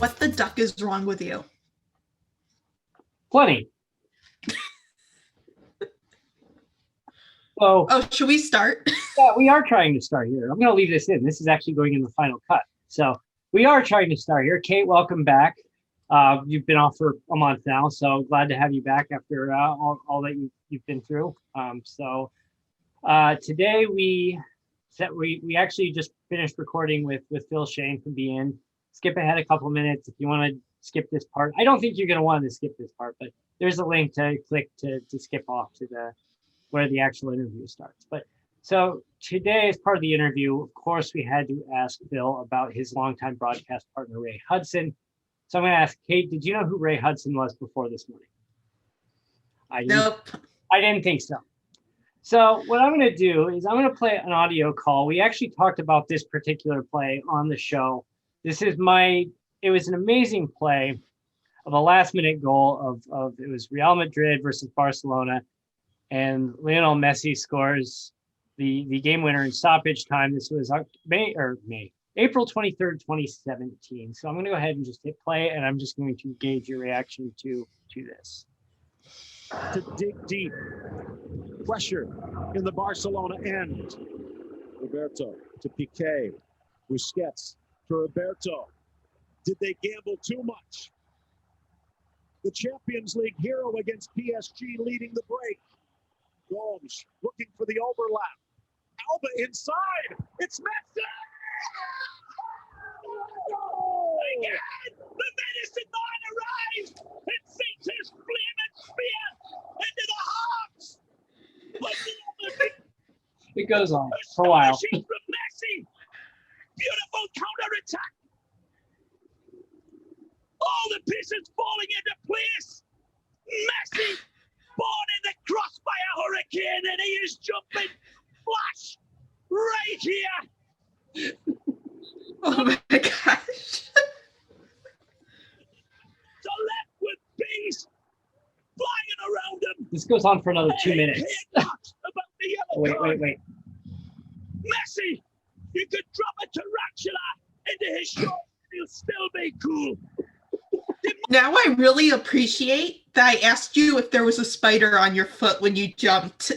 what the duck is wrong with you? Plenty. So, should we start? Yeah, we are trying to start here. I'm going to leave this in. This is actually going in the final cut. So we are trying to start here. Kate, welcome back. You've been off for a month now, so glad to have you back after all that you've been through. Today we actually just finished recording with Phil Schoen from BeIN. Skip ahead a couple minutes if you want to skip this part. I don't think you're going to want to skip this part, but there's a link to click to skip off to where the actual interview starts. But so today, as part of the interview, of course, we had to ask Phil about his longtime broadcast partner, Ray Hudson. So I'm going to ask Kate, did you know who Ray Hudson was before this morning? Nope. I didn't think so. So what I'm going to do is I'm going to play an audio call. We actually talked about this particular play on the show. It was an amazing play of a last-minute goal of it was Real Madrid versus Barcelona. And Lionel Messi scores the game winner in stoppage time. This was April 23rd, 2017. So I'm going to go ahead and just hit play, and I'm just going to gauge your reaction to this. To dig deep. Pressure in the Barcelona end. Roberto to Piqué. Busquets to Roberto. Did they gamble too much? The Champions League hero against PSG leading the break. Gomes looking for the overlap. Alba inside. It's Messi! Again! The medicine man arrives! It sinks his flaming spear into the hearts! It goes on for a while. From Messi. Beautiful counter-attack. All the pieces falling into place. Messi born in the cross by a hurricane, and he is jumping flash right here. Oh my gosh. So left with bees flying around him. This goes on for another 2 minutes. Wait. Messi, you could drop a tarantula into his shorts and he'll still be cool. Now I really appreciate that I asked you if there was a spider on your foot when you jumped.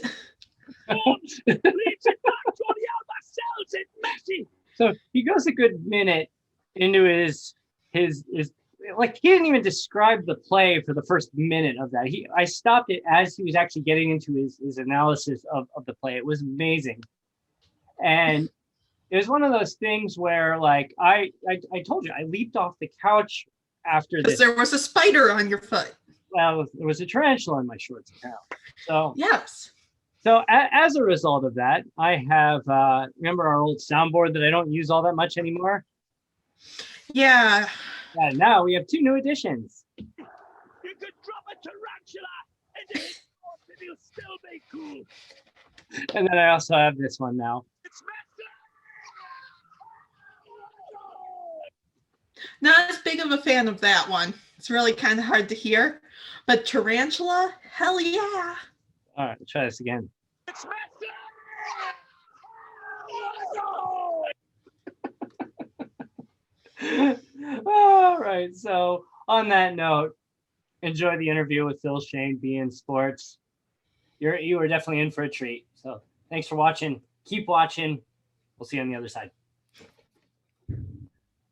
So he goes a good minute into his like he didn't even describe the play for the first minute of that. I stopped it as he was actually getting into his analysis of the play. It was amazing. And it was one of those things where like I told you I leaped off the couch after this. There was a spider on your foot. Well, there was a tarantula in my shorts now. So yes. So as a result of that, I have remember our old soundboard that I don't use all that much anymore. Yeah. And now we have 2 new additions. You could drop a tarantula into his shorts and he'll still be cool. And then I also have this one now. It's Messi. Not as big of a fan of that one. It's really kind of hard to hear. But tarantula, hell yeah. All right, let's try this again. It's Messi. All right. So on that note, enjoy the interview with Phil Schoen, BeIN Sports. You are definitely in for a treat. So thanks for watching. Keep watching. We'll see you on the other side.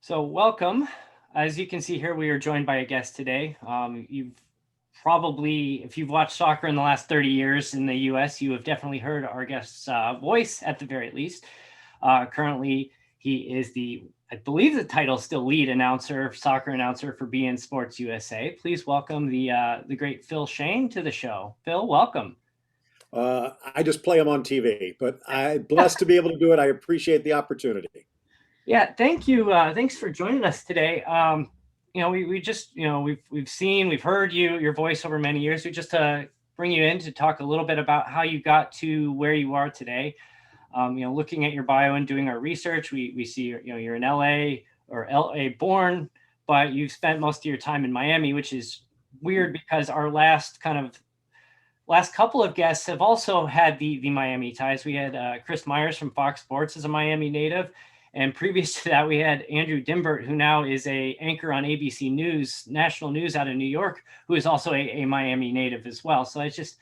So welcome. As you can see here, we are joined by a guest today. You've probably, if you've watched soccer in the last 30 years in the U.S., you have definitely heard our guest's voice at the very least. Currently, he is I believe the title is still lead announcer, soccer announcer for BeIN Sports USA. Please welcome the great Phil Schoen to the show. Phil, welcome. I just play him on TV, but I'm blessed to be able to do it. I appreciate the opportunity. Yeah, thank you. Thanks for joining us today. We've heard your voice over many years. We just bring you in to talk a little bit about how you got to where you are today. Looking at your bio and doing our research, we see you're in LA or LA born, but you've spent most of your time in Miami, which is weird because our last couple of guests have also had the Miami ties. We had Chris Myers from Fox Sports as a Miami native, And previous to that, we had Andrew Dimbert, who now is a anchor on ABC News, national news out of New York, who is also a Miami native as well. So it's just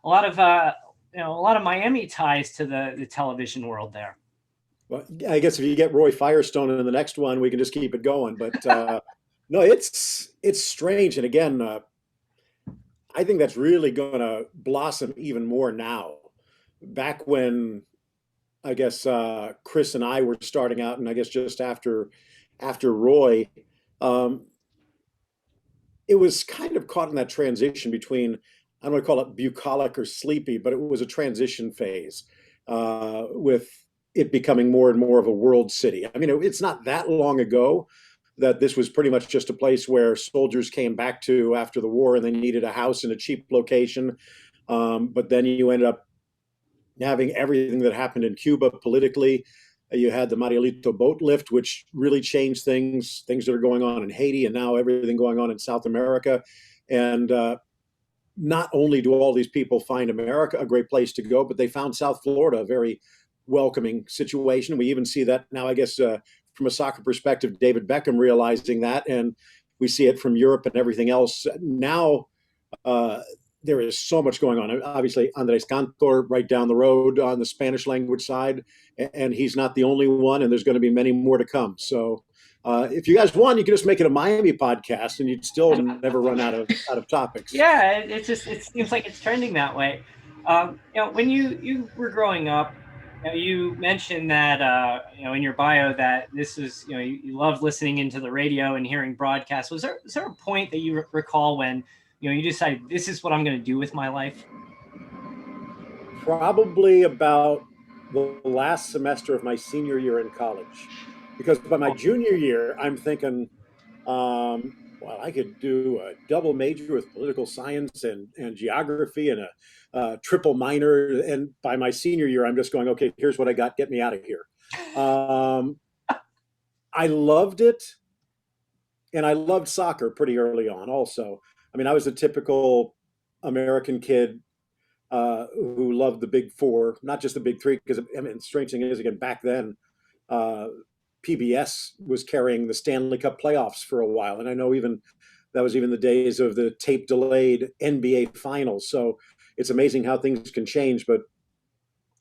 a lot of a lot of Miami ties to the television world there. Well, I guess if you get Roy Firestone in the next one, we can just keep it going. But no, it's strange. And again, I think that's really going to blossom even more now. Back when I guess Chris and I were starting out, and I guess just after Roy, it was kind of caught in that transition between, I don't want to call it bucolic or sleepy, but it was a transition phase with it becoming more and more of a world city. I mean, it's not that long ago that this was pretty much just a place where soldiers came back to after the war and they needed a house in a cheap location. But then you ended up having everything that happened in Cuba politically. You had the Marielito boat lift, which really changed things that are going on in Haiti, and now everything going on in South America. And not only do all these people find America a great place to go, but they found South Florida a very welcoming situation. We even see that now, I guess, from a soccer perspective, David Beckham realizing that, and we see it from Europe and everything else. Now, there is so much going on. Obviously, Andres Cantor right down the road on the Spanish language side, and he's not the only one, and there's going to be many more to come. So if you guys want, you can just make it a Miami podcast, and you'd still never run out of topics. Yeah, it seems like it's trending that way. When you were growing up, you mentioned that in your bio that this is you loved listening into the radio and hearing broadcasts. Was there a point that you recall when you decided this is what I'm going to do with my life? Probably about the last semester of my senior year in college, because by my junior year, I'm thinking, well, I could do a double major with political science and geography and a triple minor. And by my senior year, I'm just going, okay, here's what I got. Get me out of here. I loved it. And I loved soccer pretty early on also. I mean, I was a typical American kid who loved the big four, not just the big three, because I mean, the strange thing is, again, back then, PBS was carrying the Stanley Cup playoffs for a while. And I know that was even the days of the tape delayed NBA finals. So it's amazing how things can change. But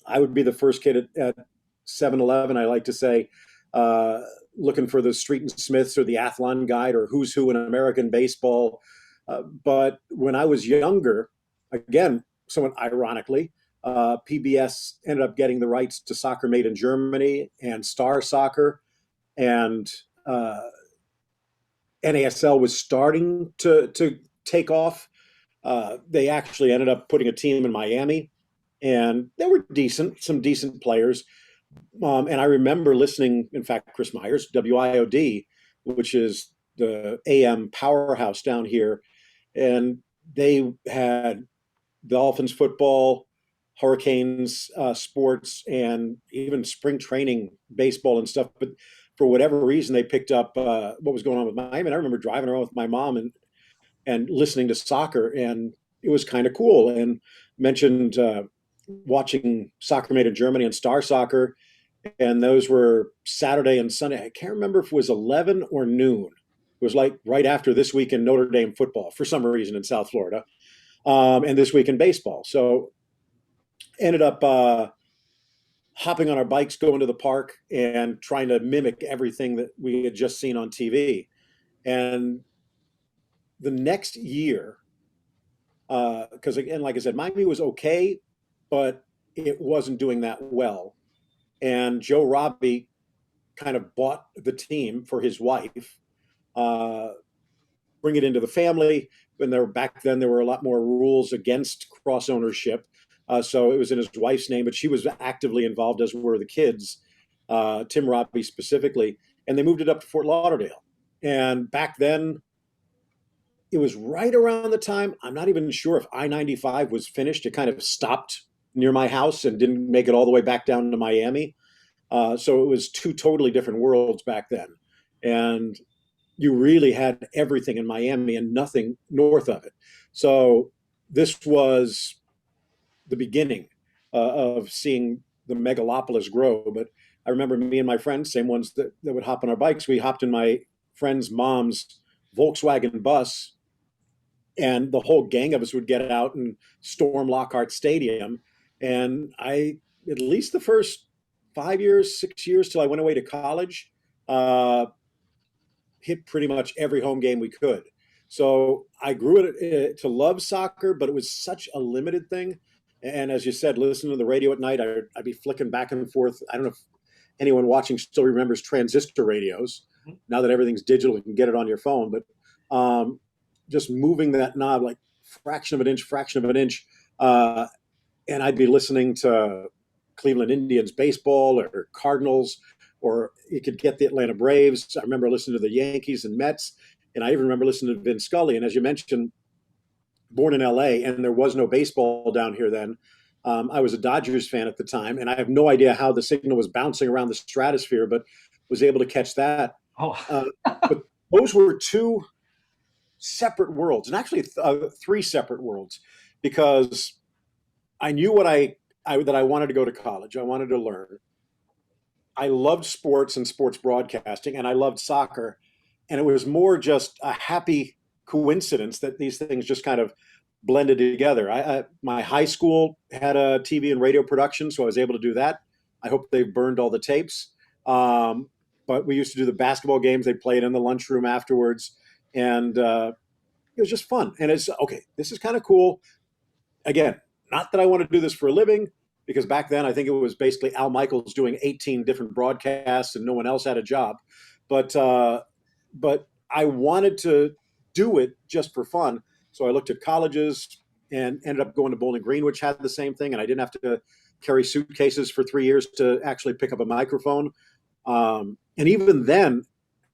I would be the first kid at 7-Eleven, I like to say, looking for the Street and Smiths or the Athlon Guide or Who's Who in American baseball. But when I was younger, again, somewhat ironically, PBS ended up getting the rights to Soccer Made in Germany and Star Soccer, and NASL was starting to take off. They actually ended up putting a team in Miami, and they were some decent players. And I remember listening, in fact, Chris Myers, WIOD, which is the AM powerhouse down here, and they had Dolphins football, Hurricanes sports, and even spring training baseball and stuff. But for whatever reason, they picked up what was going on with Miami. And I remember driving around with my mom and listening to soccer, and it was kind of cool. And mentioned watching Soccer Made in Germany and Star Soccer, and those were Saturday and Sunday. I can't remember if it was 11 or noon. It was like right after This Week in Notre Dame football for some reason in South Florida, and This Week in baseball. So ended up hopping on our bikes, going to the park, and trying to mimic everything that we had just seen on TV. And the next year, because again, like I said, Miami was okay, but it wasn't doing that well. And Joe Robbie kind of bought the team for his wife, bring it into the family. And back then there were a lot more rules against cross ownership. So it was in his wife's name, but she was actively involved, as were the kids, Tim Robbie specifically. And they moved it up to Fort Lauderdale. And back then, it was right around the time, I'm not even sure if I-95 was finished. It kind of stopped near my house and didn't make it all the way back down to Miami. So it was two totally different worlds back then. And you really had everything in Miami and nothing north of it. So this was the beginning of seeing the megalopolis grow. But I remember me and my friends, same ones that would hop on our bikes, we hopped in my friend's mom's Volkswagen bus, and the whole gang of us would get out and storm Lockhart Stadium. And at least the first 5 years, 6 years till I went away to college, hit pretty much every home game we could. So I grew to love soccer, but it was such a limited thing. And as you said, listening to the radio at night, I'd be flicking back and forth. I don't know if anyone watching still remembers transistor radios. Now that everything's digital, you can get it on your phone. But just moving that knob like fraction of an inch. And I'd be listening to Cleveland Indians baseball or Cardinals, or you could get the Atlanta Braves. I remember listening to the Yankees and Mets, and I even remember listening to Vin Scully. And as you mentioned, born in LA, and there was no baseball down here then. I was a Dodgers fan at the time, and I have no idea how the signal was bouncing around the stratosphere, but was able to catch that. But those were two separate worlds, and actually three separate worlds, because I knew that I wanted to go to college. I wanted to learn. I loved sports and sports broadcasting, and I loved soccer. And it was more just a happy coincidence that these things just kind of blended together. My high school had a TV and radio production, so I was able to do that. I hope they've burned all the tapes. But we used to do the basketball games. They played in the lunchroom afterwards. And it was just fun. And it's, okay, this is kind of cool. Again, not that I want to do this for a living, because back then I think it was basically Al Michaels doing 18 different broadcasts and no one else had a job. But I wanted to do it just for fun. So I looked at colleges and ended up going to Bowling Green, which had the same thing. And I didn't have to carry suitcases for 3 years to actually pick up a microphone. And even then,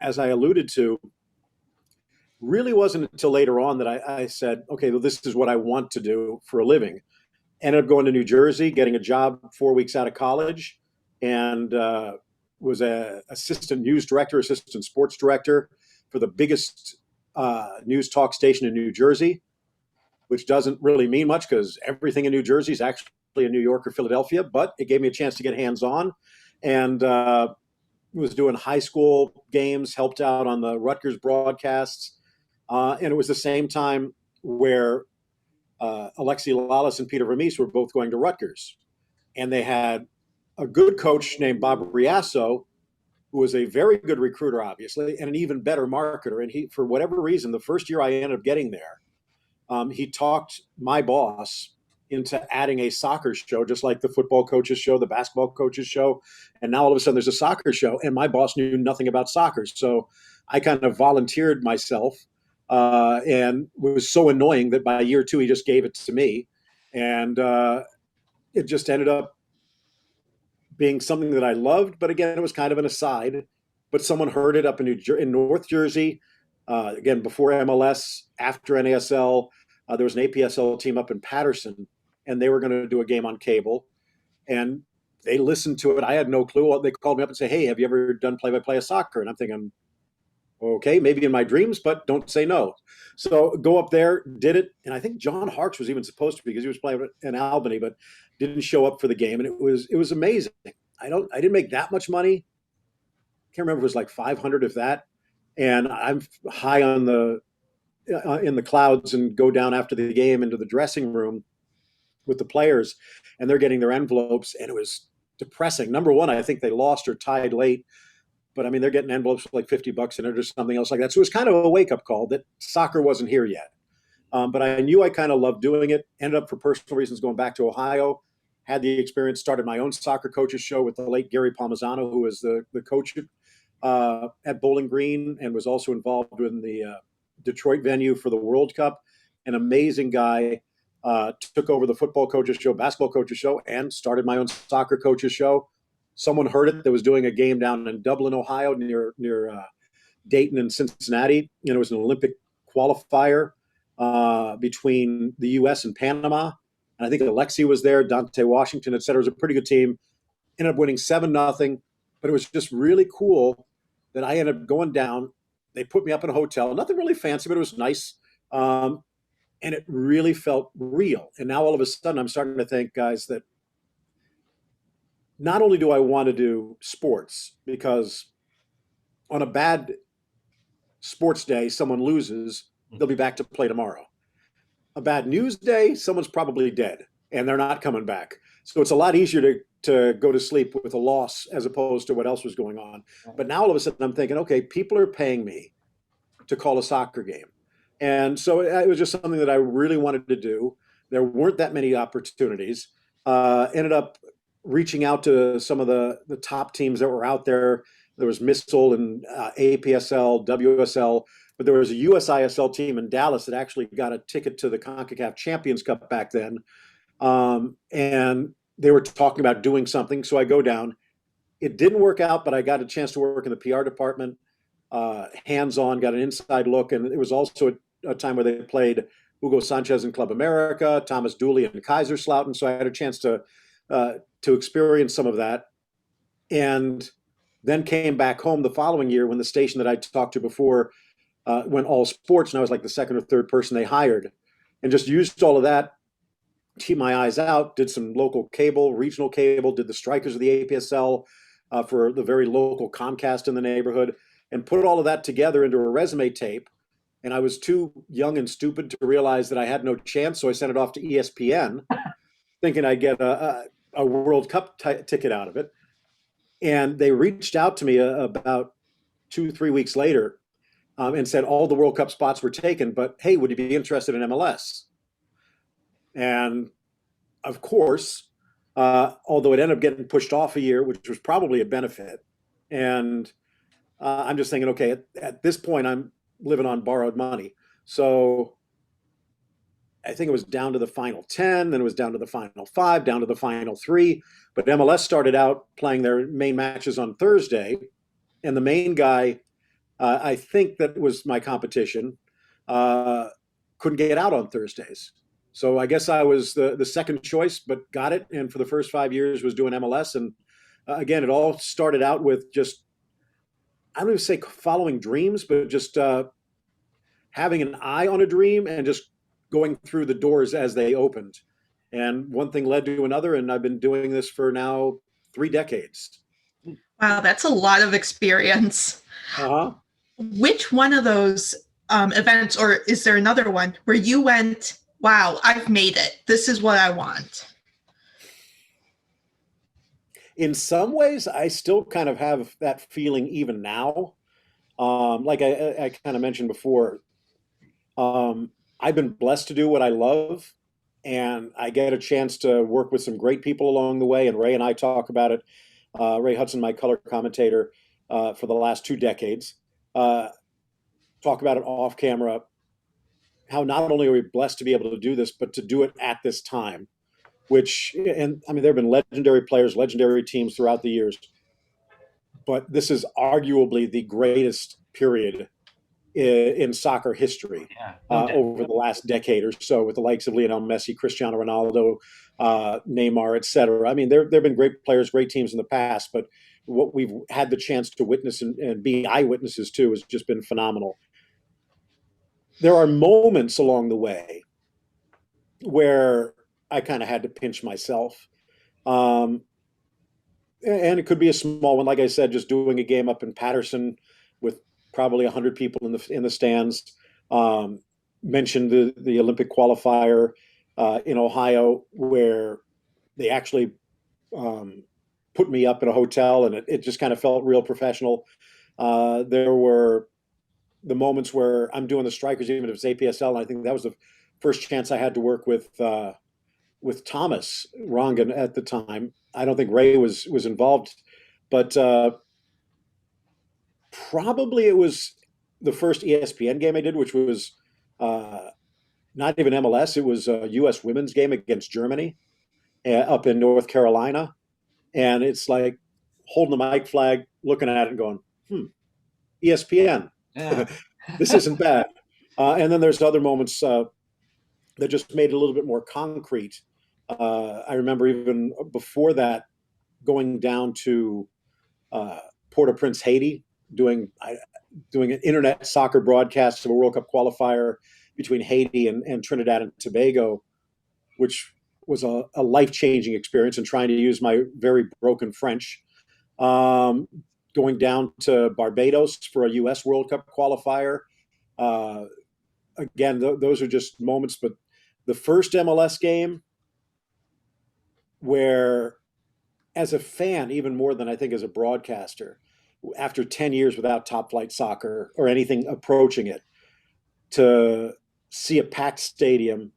as I alluded to, really wasn't until later on that I said, okay, well, this is what I want to do for a living. Ended up going to New Jersey, getting a job 4 weeks out of college, and was an assistant news director, assistant sports director for the biggest news talk station in New Jersey, which doesn't really mean much because everything in New Jersey is actually in New York or Philadelphia, but it gave me a chance to get hands-on, and was doing high school games, helped out on the Rutgers broadcasts, and it was the same time where Alexi Lalas and Peter Vermees were both going to Rutgers. And they had a good coach named Bob Riasso, who was a very good recruiter, obviously, and an even better marketer. And he, for whatever reason, the first year I ended up getting there, he talked my boss into adding a soccer show, just like the football coaches show, the basketball coaches show. And now all of a sudden there's a soccer show, and my boss knew nothing about soccer. So I kind of volunteered myself. And it was so annoying that by year 2, he just gave it to me. And it just ended up being something that I loved. But again, it was kind of an aside. But someone heard it up in North Jersey, again, before MLS, after NASL. There was an APSL team up in Patterson, and they were going to do a game on cable. And they listened to it. I had no clue. They called me up and said, hey, have you ever done play-by-play of soccer? And I'm thinking, okay, maybe in my dreams, but don't say no. So go up there, did it. And I think John Harkes was even supposed to, because he was playing in Albany, but didn't show up for the game. And it was amazing. I didn't make that much money. Can't remember if it was like 500, if that. And I'm high on in the clouds and go down after the game into the dressing room with the players, and they're getting their envelopes. And it was depressing. Number one, I think they lost or tied late. But I mean, they're getting envelopes for like $50 in it or something else like that. So it was kind of a wake-up call that soccer wasn't here yet. But I knew I kind of loved doing it. Ended up, for personal reasons, going back to Ohio. Had the experience, started my own soccer coaches show with the late Gary Palmisano, who was the coach at Bowling Green and was also involved in the Detroit venue for the World Cup. An amazing guy. Took over the football coaches show, basketball coaches show, and started my own soccer coaches show. Someone heard it that was doing a game down in Dublin, Ohio, near Dayton and Cincinnati. And it was an Olympic qualifier between the U.S. and Panama. And I think Alexi was there, Dante Washington, et cetera. It was a pretty good team. Ended up winning 7-0. But it was just really cool that I ended up going down. They put me up in a hotel. Nothing really fancy, but it was nice. And it really felt real. And now all of a sudden I'm starting to think, guys, that not only do I want to do sports, because on a bad sports day, someone loses, they'll be back to play tomorrow. A bad news day, someone's probably dead and they're not coming back. So it's a lot easier to go to sleep with a loss as opposed to what else was going on. But now all of a sudden I'm thinking, okay, people are paying me to call a soccer game. And so it was just something that I really wanted to do. There weren't that many opportunities. Ended up reaching out to some of the top teams that were out there. There was Missile and APSL, WSL, but there was a USISL team in Dallas that actually got a ticket to the CONCACAF Champions Cup back then. And they were talking about doing something. So I go down. It didn't work out, but I got a chance to work in the PR department, hands-on, got an inside look. And it was also a time where they played Hugo Sanchez in Club America, Thomas Dooley in Kaiserslautern. So I had a chance to experience some of that. And then came back home the following year when the station that I talked to before went all sports, and I was like the second or third person they hired, and just used all of that to keep my eyes out. Did some local cable, regional cable, did the Strikers of the APSL for the very local Comcast in the neighborhood, and put all of that together into a resume tape. And I was too young and stupid to realize that I had no chance, so I sent it off to ESPN, thinking I'd get a World Cup ticket out of it. And they reached out to me about 2-3 weeks later and said all the World Cup spots were taken, but hey, would you be interested in MLS? And of course, although it ended up getting pushed off a year, which was probably a benefit. And I'm just thinking, okay, at this point, I'm living on borrowed money. So I think it was down to the final 10, then it was down to the final 5, down to the final 3. But MLS started out playing their main matches on Thursday, and the main guy, I think that was my competition, couldn't get out on Thursdays. So I guess I was the second choice, but got it. And for the first 5 years was doing MLS. And again, it all started out with just, I don't even say following dreams, but just having an eye on a dream and just going through the doors as they opened. And one thing led to another, and I've been doing this for now 3 decades. Wow, that's a lot of experience. Uh-huh. Which one of those events, or is there another one where you went, wow, I've made it. This is what I want? In some ways, I still kind of have that feeling even now. Like I kind of mentioned before, I've been blessed to do what I love, and I get a chance to work with some great people along the way. And Ray and I talk about it. Ray Hudson, my color commentator for the last 2 decades, talk about it off camera, how not only are we blessed to be able to do this, but to do it at this time, which, and I mean, there have been legendary players, legendary teams throughout the years, but this is arguably the greatest period in soccer history over the last decade or so, with the likes of Lionel Messi, Cristiano Ronaldo, Neymar, et cetera. I mean, there have been great players, great teams in the past, but what we've had the chance to witness and be eyewitnesses to has just been phenomenal. There are moments along the way where I kind of had to pinch myself. And it could be a small one. Like I said, just doing a game up in Patterson with probably 100 people in the stands. Mentioned the Olympic qualifier in Ohio, where they actually put me up in a hotel, and it just kind of felt real professional. There were the moments where I'm doing the Strikers, even if it's APSL, and I think that was the first chance I had to work with Thomas Rongan at the time. I don't think Ray was involved, but probably it was the first ESPN game I did, which was not even MLS. It was a U.S. women's game against Germany up in North Carolina. And it's like holding the mic flag, looking at it and going, ESPN. Yeah. This isn't bad. And then there's other moments that just made it a little bit more concrete. I remember even before that, going down to Port-au-Prince, Haiti, doing an internet soccer broadcast of a World Cup qualifier between Haiti and Trinidad and Tobago, which was a life-changing experience, and trying to use my very broken French. Going down to Barbados for a U.S. World Cup qualifier. Again, those are just moments. But the first MLS game, where as a fan, even more than I think as a broadcaster, after 10 years without top flight soccer or anything approaching it, to see a packed stadium,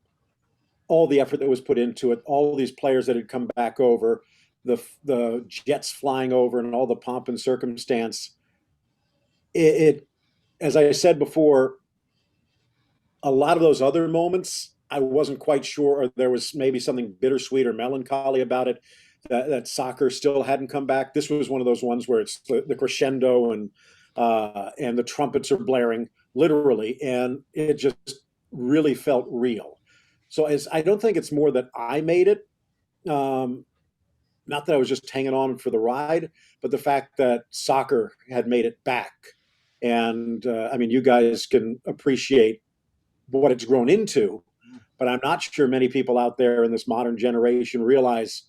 all the effort that was put into it, all these players that had come back over, the jets flying over, and all the pomp and circumstance. It, as I said before, a lot of those other moments, I wasn't quite sure, or there was maybe something bittersweet or melancholy about it, that soccer still hadn't come back. This was one of those ones where it's the crescendo, and the trumpets are blaring literally, and it just really felt real. So I don't think it's more that I made it, not that I was just hanging on for the ride, but the fact that soccer had made it back. And I mean, you guys can appreciate what it's grown into, but I'm not sure many people out there in this modern generation realize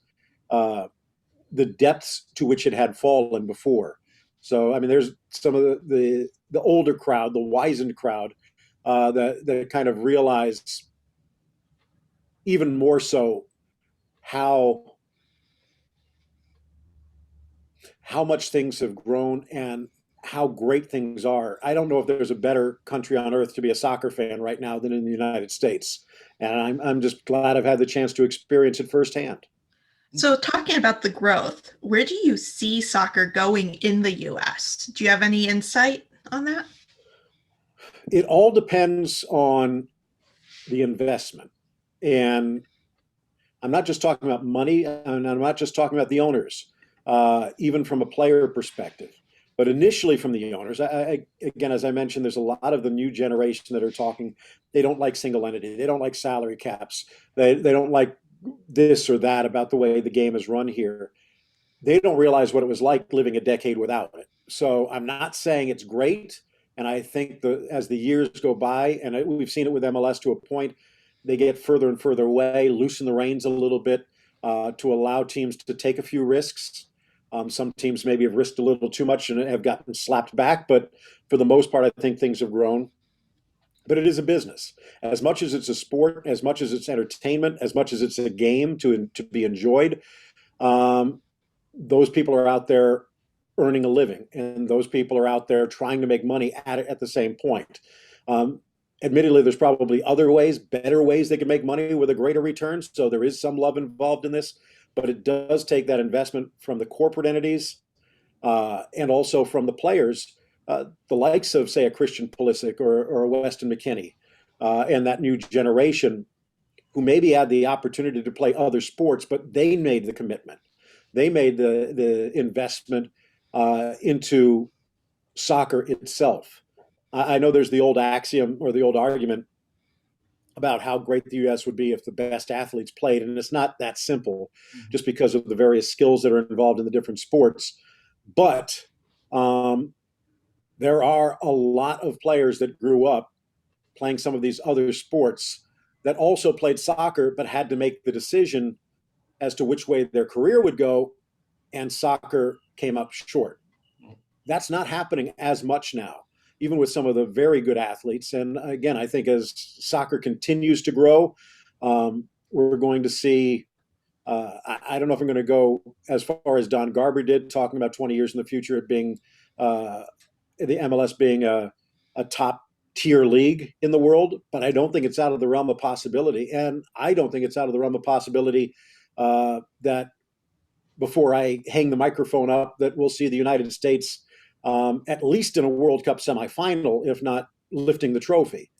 the depths to which it had fallen before. So, I mean, there's some of the older crowd, the wizened crowd, that kind of realize even more so how much things have grown and how great things are. I don't know if there's a better country on earth to be a soccer fan right now than in the United States. And I'm just glad I've had the chance to experience it firsthand. So talking about the growth, where do you see soccer going in the US? Do you have any insight on that? It all depends on the investment. And I'm not just talking about money, and I'm not just talking about the owners, even from a player perspective. But initially from the owners, again, as I mentioned, there's a lot of the new generation that are talking. They don't like single entity. They don't like salary caps. They don't like this or that about the way the game is run here. They don't realize what it was like living a decade without it. So I'm not saying it's great. And I think as the years go by, and we've seen it with MLS to a point, they get further and further away, loosen the reins a little bit to allow teams to take a few risks. Some teams maybe have risked a little too much and have gotten slapped back, but for the most part, I think things have grown. But it is a business. As much as it's a sport, as much as it's entertainment, as much as it's a game to be enjoyed, those people are out there earning a living, and those people are out there trying to make money at it at the same point. Admittedly, there's probably other ways, better ways they can make money with a greater return. So there is some love involved in this. But it does take that investment from the corporate entities and also from the players, the likes of, say, a Christian Pulisic or a Weston McKennie, and that new generation who maybe had the opportunity to play other sports, but they made the commitment. They made the investment into soccer itself. I know there's the old axiom or the old argument about how great the U.S. would be if the best athletes played. And it's not that simple just because of the various skills that are involved in the different sports. But there are a lot of players that grew up playing some of these other sports that also played soccer, but had to make the decision as to which way their career would go, and soccer came up short. That's not happening as much now, even with some of the very good athletes. And again, I think as soccer continues to grow, we're going to see, I don't know if I'm going to go as far as Don Garber did, talking about 20 years in the future, it being the MLS being a top tier league in the world, but I don't think it's out of the realm of possibility. And I don't think it's out of the realm of possibility that before I hang the microphone up, that we'll see the United States at least in a World Cup semifinal, if not lifting the trophy.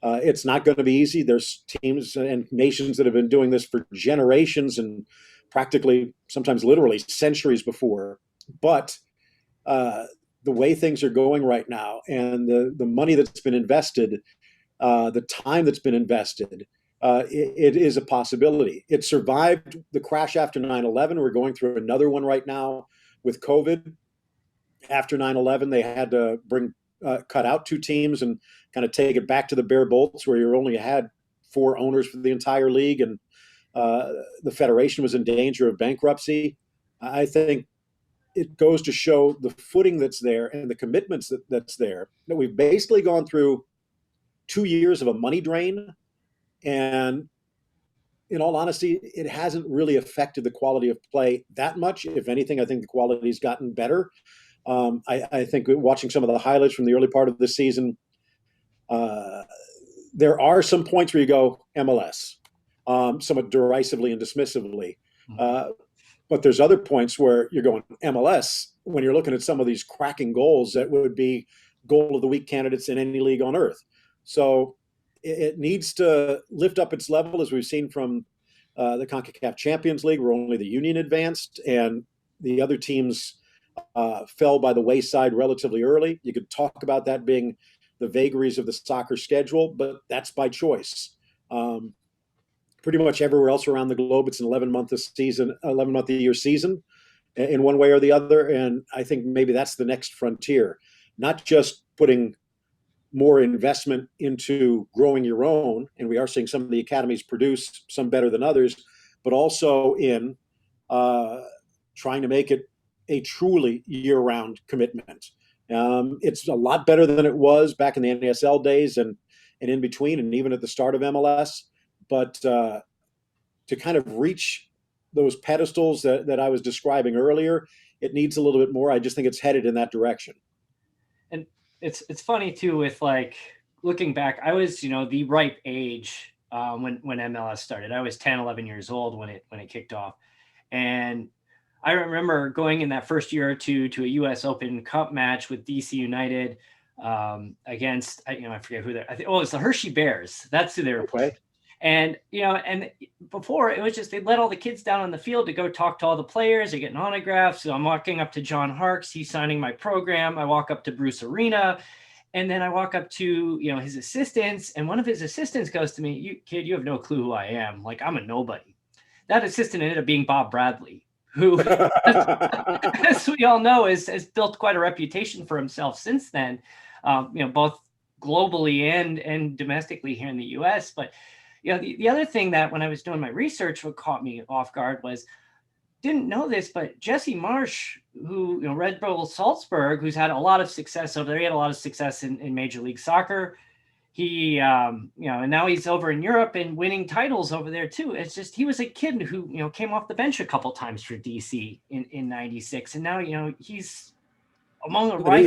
It's not going to be easy. There's teams and nations that have been doing this for generations and practically, sometimes literally, centuries before. But the way things are going right now, and the money that's been invested, the time that's been invested, it is a possibility. It survived the crash after 9/11. We're going through another one right now with COVID. After 9/11, they had to cut out two teams and kind of take it back to the bare bolts, where you only had 4 owners for the entire league, and the federation was in danger of bankruptcy. I think it goes to show the footing that's there and the commitments that's there. That we've basically gone through 2 years of a money drain, and in all honesty, it hasn't really affected the quality of play that much. If anything, I think the quality's gotten better. I think watching some of the highlights from the early part of the season, there are some points where you go MLS, somewhat derisively and dismissively. But there's other points where you're going MLS when you're looking at some of these cracking goals that would be goal of the week candidates in any league on earth. So it needs to lift up its level, as we've seen from the CONCACAF Champions League, where only the Union advanced and the other teams fell by the wayside relatively early. You could talk about that being the vagaries of the soccer schedule, but that's by choice. Pretty much everywhere else around the globe, it's an 11-month a year season in one way or the other. And I think maybe that's the next frontier, not just putting more investment into growing your own. And we are seeing some of the academies produce some better than others, but also in trying to make it a truly year-round commitment. It's a lot better than it was back in the NASL days and in between, and even at the start of MLS. But to kind of reach those pedestals that I was describing earlier, it needs a little bit more. I just think it's headed in that direction. And it's funny too, with like looking back, I was, the ripe age when MLS started. I was 10, 11 years old when it kicked off. And I remember going in that first year or two to a U.S. Open Cup match with DC United against, I forget who they're, I think, it's the Hershey Bears. That's who they were playing. And, and before it was just, they let all the kids down on the field to go talk to all the players. They're getting autographs. So I'm walking up to John Harkes. He's signing my program. I walk up to Bruce Arena. And then I walk up to, his assistants. And one of his assistants goes to me, you have no clue who I am. Like, I'm a nobody. That assistant ended up being Bob Bradley, who, as we all know, has built quite a reputation for himself since then, both globally and domestically here in the U.S. But the other thing that when I was doing my research, what caught me off guard was, didn't know this, but Jesse Marsch, who, Red Bull Salzburg, who's had a lot of success over there. He had a lot of success in Major League Soccer. He, and now he's over in Europe and winning titles over there too. It's just, he was a kid who, came off the bench a couple times for DC in 96. And now, he's among the right.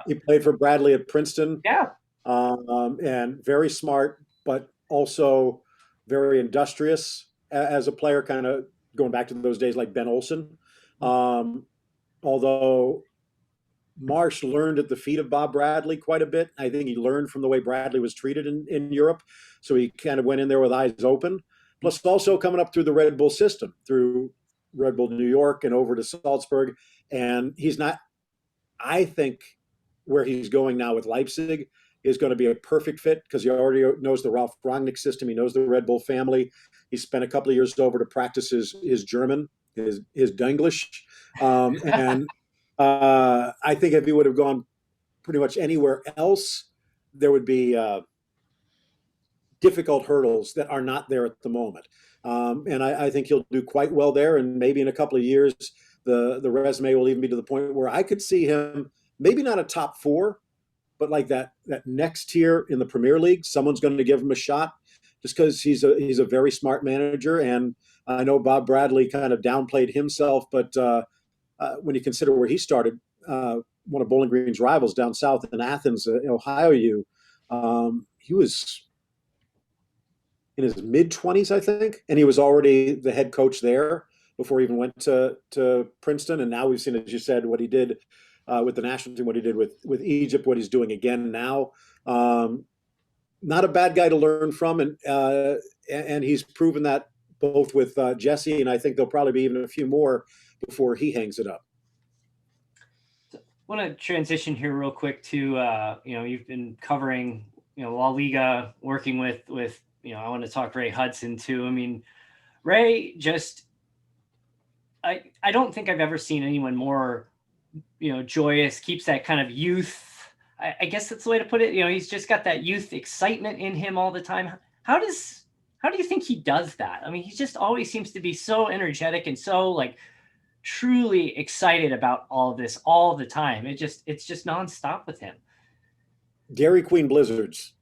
He played for Bradley at Princeton. Yeah. And very smart, but also very industrious as a player, kind of going back to those days like Ben Olsen. Although Marsch learned at the feet of Bob Bradley quite a bit. I think he learned from the way Bradley was treated in Europe. So he kind of went in there with eyes open. Plus also coming up through the Red Bull system, through Red Bull New York and over to Salzburg. And he's not, I think, where he's going now with Leipzig is going to be a perfect fit because he already knows the Ralf Rangnick system. He knows the Red Bull family. He spent a couple of years over to practice his German, his Denglish. And I think if he would have gone pretty much anywhere else, there would be difficult hurdles that are not there at the moment. And I think he'll do quite well there. And maybe in a couple of years, the resume will even be to the point where I could see him, maybe not a top 4, but like that next tier in the Premier League. Someone's going to give him a shot just because he's a very smart manager. And I know Bob Bradley kind of downplayed himself, but when you consider where he started, one of Bowling Green's rivals down south in Athens, Ohio, he was in his mid-20s, I think, and he was already the head coach there before he even went to Princeton. And now we've seen, as you said, what he did with the national team, what he did with Egypt, what he's doing again now. Not a bad guy to learn from, and he's proven that both with Jesse, and I think there'll probably be even a few more before he hangs it up. I want to transition here real quick to you've been covering La Liga, working with I want to talk Ray Hudson too. I mean, Ray just I don't think I've ever seen anyone more joyous, keeps that kind of youth. I guess that's the way to put it. He's just got that youth excitement in him all the time. How does how do you think he does that? I mean, he just always seems to be so energetic and so like truly excited about all of this all the time. It's just nonstop with him. Dairy Queen blizzards.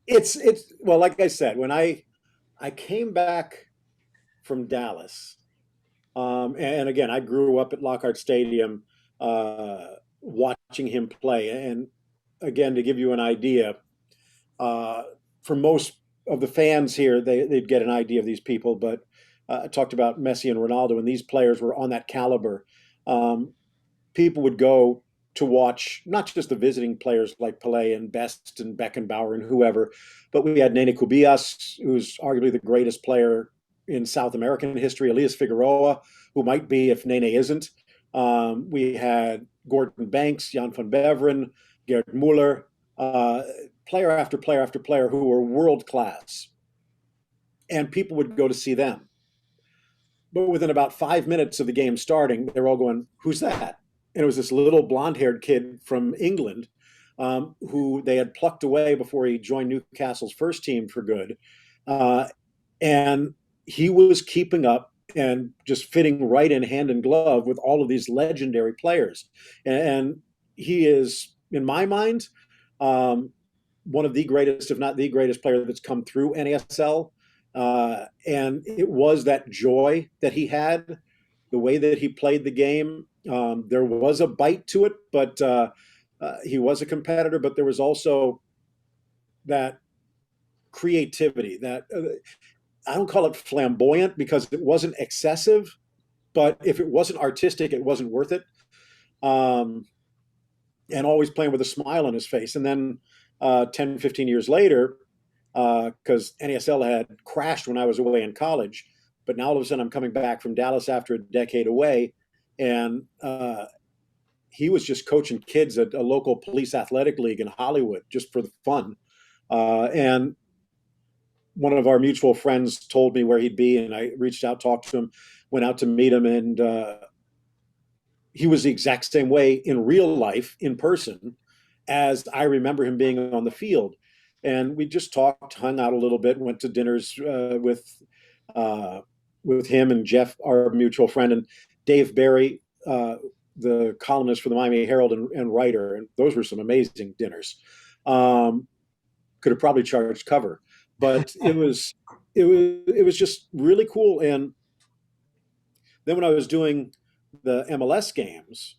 It's well, like I said, when I came back from Dallas, and again, I grew up at Lockhart Stadium, watching him play. And again, to give you an idea, for most of the fans here, they'd get an idea of these people. But I talked about Messi and Ronaldo, and these players were on that caliber. People would go to watch not just the visiting players like Pelé and Best and Beckenbauer and whoever, but we had Nene Cubillas, who's arguably the greatest player in South American history, Elias Figueroa, who might be if Nene isn't. We had Gordon Banks, Jan van Beveren, Gerd Muller, player after player after player who were world class. And people would go to see them. But within about 5 minutes of the game starting, they were all going, "Who's that?" And it was this little blonde-haired kid from England, who they had plucked away before he joined Newcastle's first team for good. And he was keeping up and just fitting right in hand in glove with all of these legendary players. And he is, in my mind, one of the greatest, if not the greatest player that's come through NASL. And it was that joy that he had, the way that he played the game. There was a bite to it, but he was a competitor, but there was also that creativity that I don't call it flamboyant because it wasn't excessive, but if it wasn't artistic, it wasn't worth it. And always playing with a smile on his face. And then 10, 15 years later, because NASL had crashed when I was away in college, but now all of a sudden I'm coming back from Dallas after a decade away, and he was just coaching kids at a local police athletic league in Hollywood just for the fun. And one of our mutual friends told me where he'd be, and I reached out, talked to him, went out to meet him, and he was the exact same way in real life, in person, as I remember him being on the field. And we just talked, hung out a little bit, went to dinners with him and Jeff, our mutual friend, and Dave Barry, the columnist for the Miami Herald and writer. And those were some amazing dinners. Could have probably charged cover, but it was just really cool. And then when I was doing the MLS games,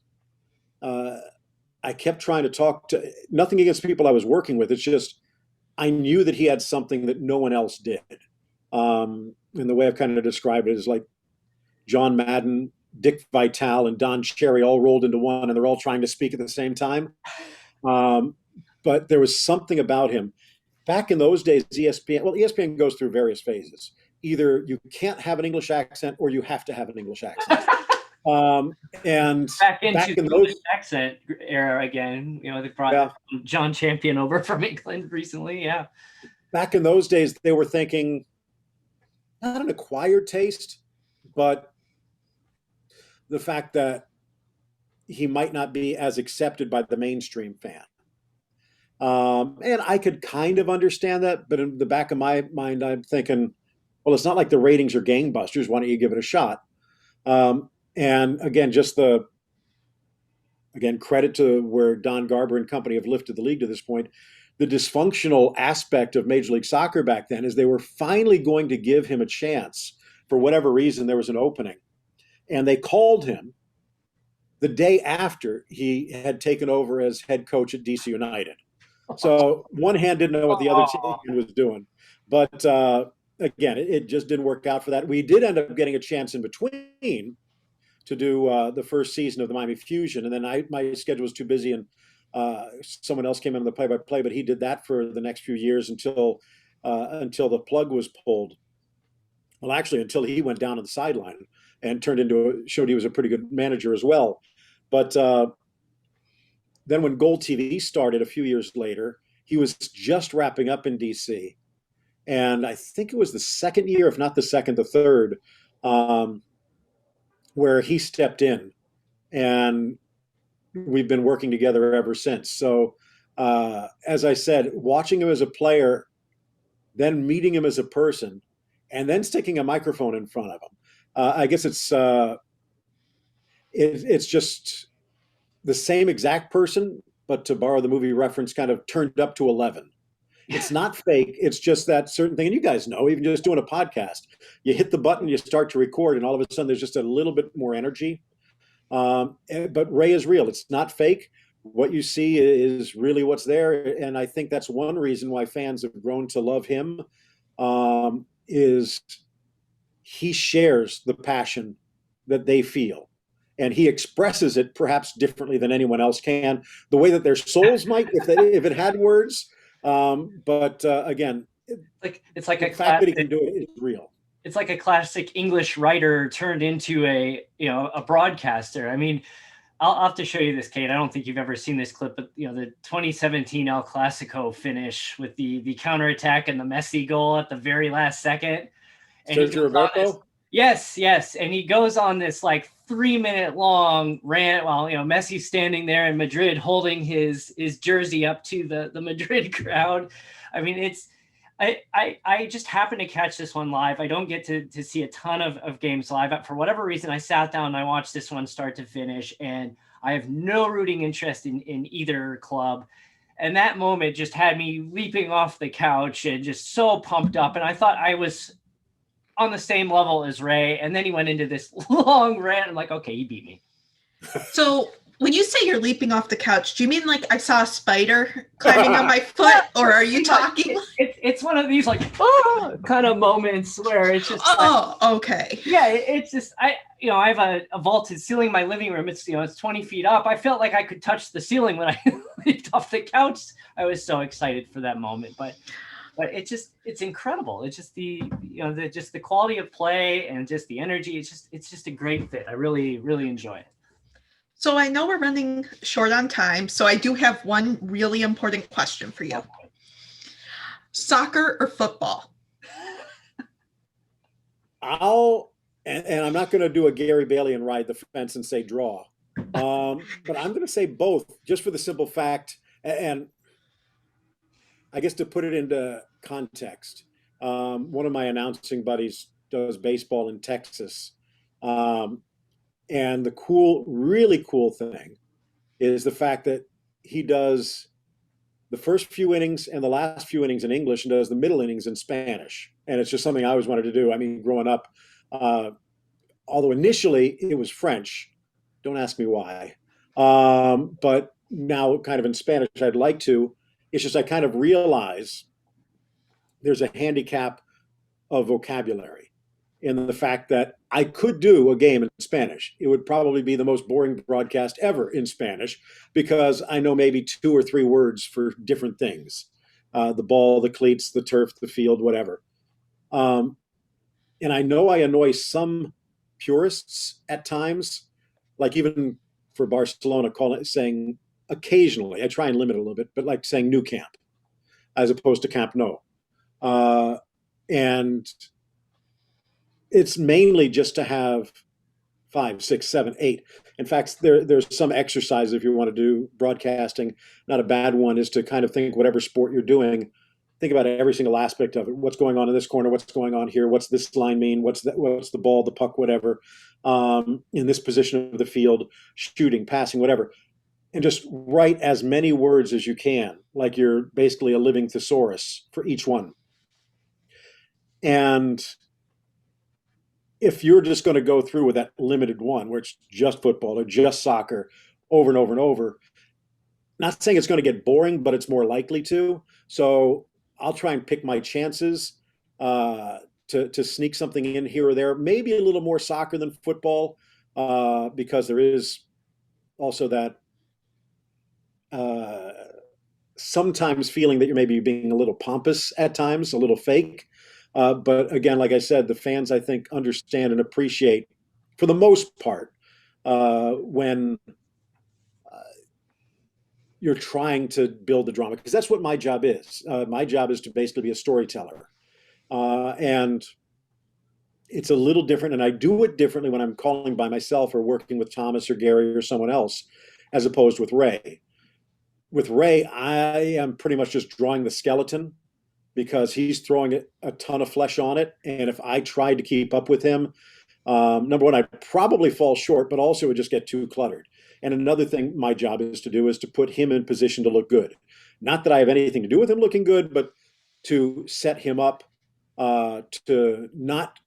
I kept trying to talk to, nothing against people I was working with. It's just, I knew that he had something that no one else did. And the way I've kind of described it is like John Madden, Dick Vitale, and Don Cherry all rolled into one, and they're all trying to speak at the same time. But there was something about him. Back in those days, ESPN goes through various phases. Either you can't have an English accent or you have to have an English accent. And back in those accent era again, they brought John Champion over from England recently. Yeah. Back in those days, they were thinking not an acquired taste, but the fact that he might not be as accepted by the mainstream fan. And I could kind of understand that, but in the back of my mind, I'm thinking, well, it's not like the ratings are gangbusters. Why don't you give it a shot? And again, credit to where Don Garber and company have lifted the league to this point. The dysfunctional aspect of Major League Soccer back then is they were finally going to give him a chance. For whatever reason, there was an opening. And they called him the day after he had taken over as head coach at DC United. So one hand didn't know what the other hand was doing. But again, it just didn't work out for that. We did end up getting a chance in between to do the first season of the Miami Fusion. And then my schedule was too busy, and someone else came in on the play-by-play, but he did that for the next few years until the plug was pulled. Well, actually, until he went down on the sideline and showed he was a pretty good manager as well. But then when GolTV started a few years later, he was just wrapping up in DC. And I think it was the second year, if not the second, the third, where he stepped in. And we've been working together ever since. So as I said, watching him as a player, then meeting him as a person, and then sticking a microphone in front of him. I guess it's just the same exact person, but to borrow the movie reference, kind of turned up to 11. It's not fake. It's just that certain thing. And you guys know, even just doing a podcast, you hit the button, you start to record, and all of a sudden there's just a little bit more energy. But Ray is real. It's not fake. What you see is really what's there. And I think that's one reason why fans have grown to love him, is he shares the passion that they feel. And he expresses it perhaps differently than anyone else can. The way that their souls might, if it had words. But again, it's like the fact that he can do it is real. It's like a classic English writer turned into a broadcaster. I mean, I'll have to show you this, Kate. I don't think you've ever seen this clip, but the 2017 El Clasico finish with the counterattack and the Messi goal at the very last second. And Sergio Roberto? Yes. And he goes on this like 3-minute long rant while Messi's standing there in Madrid holding his jersey up to the Madrid crowd. I mean, I just happened to catch this one live. I don't get to see a ton of games live. But for whatever reason, I sat down and I watched this one start to finish, and I have no rooting interest in either club. And that moment just had me leaping off the couch and just so pumped up. And I thought I was on the same level as Ray. And then he went into this long rant. I'm like, okay, he beat me. So when you say you're leaping off the couch, do you mean like I saw a spider climbing on my foot, or are you talking? It's one of these like kind of moments where it's just okay. Yeah, it's just I have a vaulted ceiling in my living room. It's it's 20 feet up. I felt like I could touch the ceiling when I leaped off the couch. I was so excited for that moment, but it's incredible. It's just the quality of play and just the energy. It's just a great fit. I really enjoy it. So I know we're running short on time, so I do have one really important question for you. Okay. Soccer or football? And I'm not going to do a Gary Bailey and ride the fence and say draw. But I'm going to say both, just for the simple fact, and I guess to put it into context, one of my announcing buddies does baseball in Texas. And the really cool thing is the fact that he does the first few innings and the last few innings in English and does the middle innings in Spanish. And it's just something I always wanted to do. I mean, growing up, although initially it was French, don't ask me why. But now kind of in Spanish, I'd like to. It's just I kind of realize there's a handicap of vocabulary in the fact that I could do a game in Spanish. It would probably be the most boring broadcast ever in Spanish because I know maybe 2 or 3 words for different things. The ball, the cleats, the turf, the field, whatever. And I know I annoy some purists at times, like even for Barcelona, saying occasionally, I try and limit it a little bit, but like saying Nou Camp as opposed to Camp Nou. And it's mainly just to have 5, 6, 7, 8. In fact, there's some exercise if you want to do broadcasting. Not a bad one is to kind of think whatever sport you're doing, think about every single aspect of it. What's going on in this corner? What's going on here? What's this line mean? What's the ball, the puck, whatever, in this position of the field, shooting, passing, whatever. And just write as many words as you can, like you're basically a living thesaurus for each one. And if you're just going to go through with that limited one, where it's just football or just soccer over and over and over, not saying it's going to get boring, but it's more likely to. So I'll try and pick my chances to sneak something in here or there, maybe a little more soccer than football, because there is also that sometimes feeling that you're maybe being a little pompous at times, a little fake. But again, like I said, the fans, I think, understand and appreciate, for the most part, when you're trying to build the drama, because that's what my job is. My job is to basically be a storyteller. And it's a little different, and I do it differently when I'm calling by myself or working with Thomas or Gary or someone else, as opposed with Ray. with Ray, I am pretty much just drawing the skeleton because he's throwing a ton of flesh on it. And if I tried to keep up with him, number one, I'd probably fall short, but also it would just get too cluttered. And another thing my job is to do is to put him in position to look good. Not that I have anything to do with him looking good, but to set him up, to not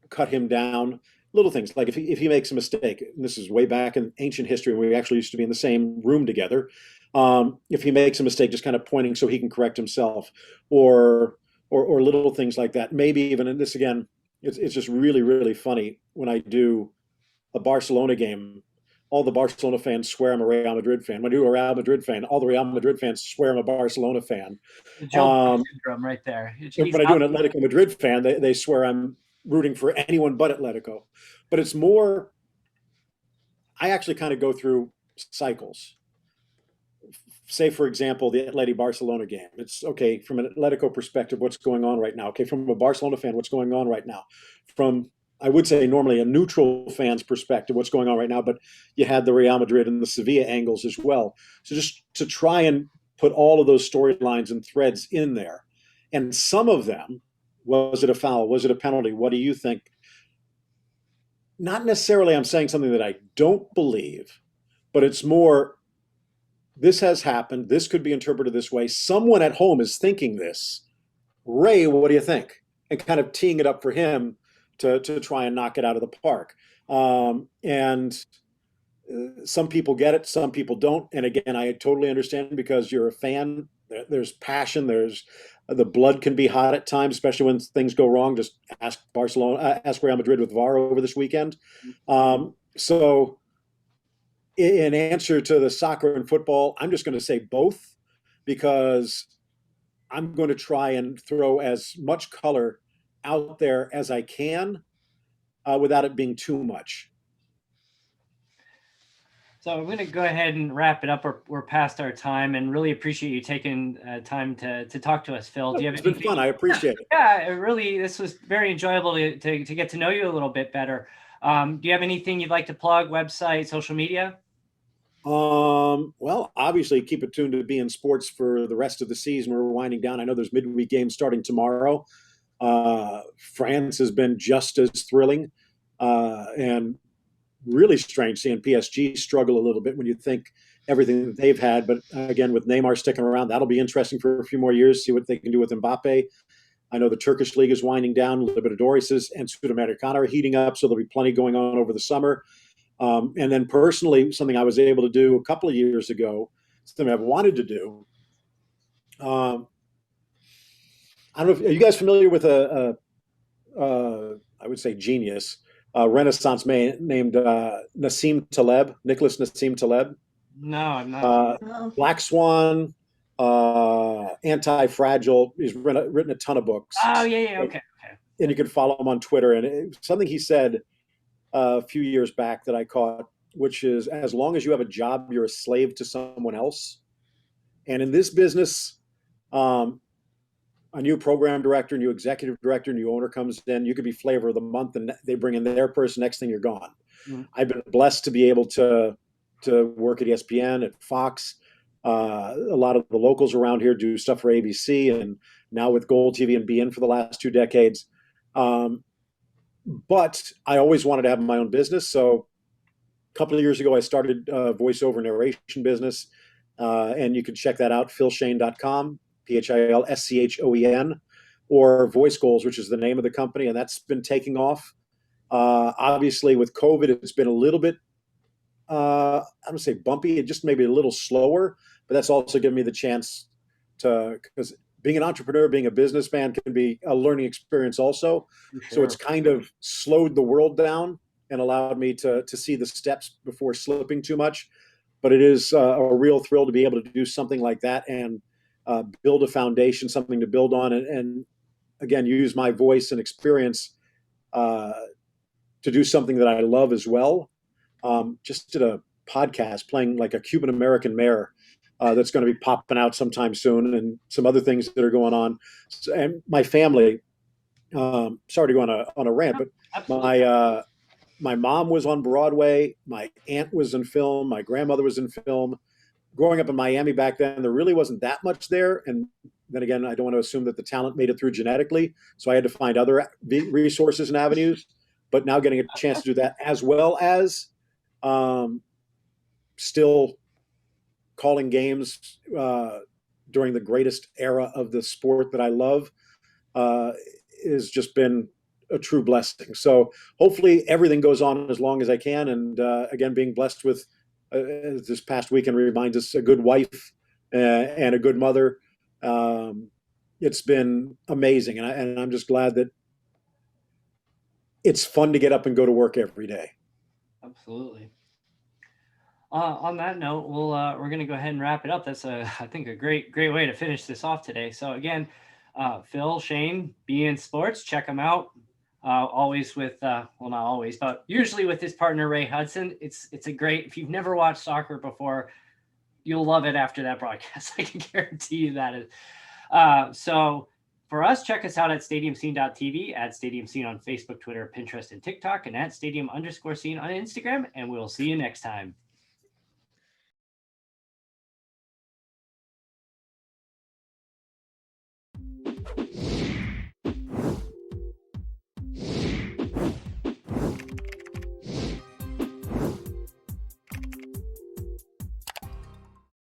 cut him down. Little things like if he makes a mistake, and this is way back in ancient history when we actually used to be in the same room together. If he makes a mistake, just kind of pointing so he can correct himself, or little things like that. Maybe even, and this again, it's just really, really funny when I do a Barcelona game. All the Barcelona fans swear I'm a Real Madrid fan. When I do a Real Madrid fan, all the Real Madrid fans swear I'm a Barcelona fan. The Joe syndrome right there. When I do an Atletico Madrid fan, they swear I'm rooting for anyone but Atletico. But it's more, I actually kind of go through cycles. Say, for example, the Atleti Barcelona game. It's okay from an Atletico perspective, what's going on right now? Okay, from a Barcelona fan, what's going on right now? From, I would say, normally a neutral fan's perspective, what's going on right now, but you had the Real Madrid and the Sevilla angles as well. So just to try and put all of those storylines and threads in there. And some of them, was it a foul? Was it a penalty? What do you think? Not necessarily I'm saying something that I don't believe, but it's more, this has happened. This could be interpreted this way. Someone at home is thinking this. Ray, what do you think? And kind of teeing it up for him to try and knock it out of the park. And some people get it, some people don't. And again, I totally understand because you're a fan. There's passion. There's the blood can be hot at times, especially when things go wrong. Just ask ask Real Madrid with VAR over this weekend. So in answer to the soccer and football, I'm just going to say both because I'm going to try and throw as much color out there as I can without it being too much. So I'm going to go ahead and wrap it up. We're past our time, and really appreciate you taking time to talk to us, Phil. Do you have It's been fun. I appreciate it. Yeah, this was very enjoyable to get to know you a little bit better. Do you have anything you'd like to plug, website, social media? Well, obviously keep it tuned to BeIN Sports for the rest of the season. We're winding down. I know there's midweek games starting tomorrow. France has been just as thrilling and really strange seeing PSG struggle a little bit when you think everything that they've had. But again, with Neymar sticking around, that'll be interesting for a few more years, see what they can do with Mbappe. I know the Turkish League is winding down. Libertadores and Sudamericana are heating up, so there'll be plenty going on over the summer. And then personally, something I was able to do a couple of years ago, something I've wanted to do. I don't know if, are you guys familiar with I would say genius, Renaissance man named Nicholas Nassim Taleb? No, I'm not. Black Swan, Anti-Fragile. He's written a ton of books. Oh, yeah, okay. And you can follow him on Twitter. And something he said a few years back that I caught, which is, as long as you have a job, you're a slave to someone else. And in this business, a new program director, new executive director, new owner comes in, you could be flavor of the month and they bring in their person, next thing you're gone. Mm-hmm. I've been blessed to be able to work at ESPN, at Fox. A lot of the locals around here do stuff for ABC, and now with GolTV and BeIN for the last 2 decades. But I always wanted to have my own business. So a couple of years ago, I started a voiceover narration business, and you can check that out, philschoen.com. PHILSCHOEN, or Voice Goals, which is the name of the company, and that's been taking off. Obviously, with COVID, it's been a little bit, I don't say bumpy, just maybe a little slower, but that's also given me the chance to, because being an entrepreneur, being a businessman can be a learning experience also. Sure. So it's kind of slowed the world down and allowed me to see the steps before slipping too much. But it is a real thrill to be able to do something like that and build a foundation, something to build on, and again, use my voice and experience to do something that I love as well. Just did a podcast playing like a Cuban American mayor that's going to be popping out sometime soon, and some other things that are going on. And my family, sorry to go on a rant, but my mom was on Broadway, my aunt was in film, my grandmother was in film. growing up in Miami back then, there really wasn't that much there. And then again, I don't want to assume that the talent made it through genetically. So I had to find other resources and avenues. But now getting a chance to do that, as well as still calling games during the greatest era of the sport that I love, has just been a true blessing. So hopefully everything goes on as long as I can. And again, being blessed with this past weekend reminds us, a good wife and a good mother. It's been amazing. And I'm just glad that it's fun to get up and go to work every day. Absolutely. On that note, we're going to go ahead and wrap it up. That's I think a great way to finish this off today. So again, Phil Schoen, BeIN Sports, check them out. Always with, well, not always, but usually with his partner, Ray Hudson. It's a great, if you've never watched soccer before, you'll love it after that broadcast. I can guarantee you that. So for us, check us out at stadiumscene.tv, at Stadium Scene on Facebook, Twitter, Pinterest, and TikTok, and at stadium_scene on Instagram. And we'll see you next time.